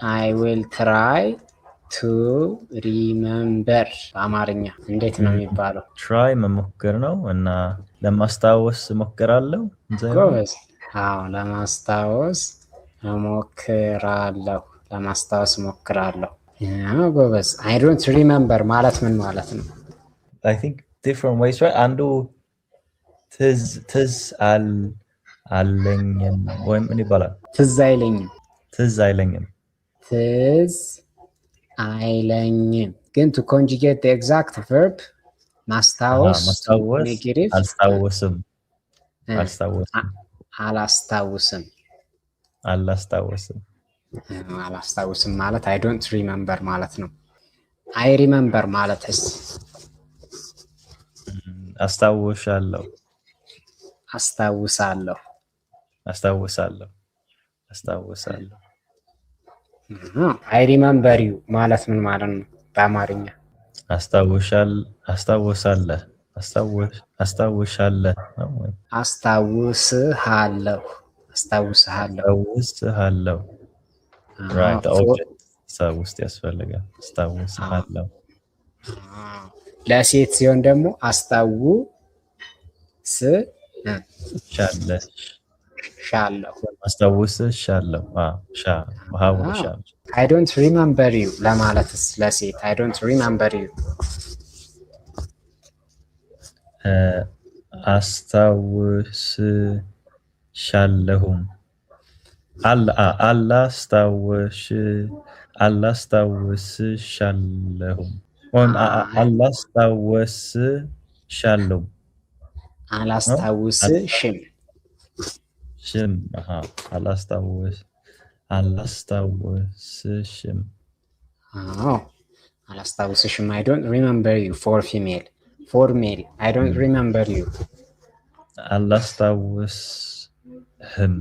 I will try to remember በአማርኛ እንዴት ነው የሚባለው? try መሞከር ነው እና ለማስታወስ እሞክራለሁ። ጎበዝ። አዎ ለማስታወስ እሞክራለሁ። ጎበዝ። I don't remember ማለት ምን ማለት ነው? I think different ways, right? አንዱ ትዝ አለኝም ወይም ምን ይባላል? ትዝ አይለኝም። ግን to conjugate the exact verb ማስታወስ ኔጌቲቭ አላስታውስም ማለት I don't remember ማለት ነው። I remember ማለትስ አስታውሳለሁ። I remember you ማለት ምን ማለት ነው በአማርኛ? አስታውሳለሁ። Right, the object ውስጥ ያስፈልጋል። አስታውሳለሁ። ለሴት ሲሆን ደግሞ አስታውስሻለሁ። I don't remember you ለማለትስ ለሴት I don't remember you አስታውስሻለሁም አላስታውስሻለሁም አላስታውስሽም አላስታውስሽም I don't remember you for female. For male I don't remember you አላስታውስህም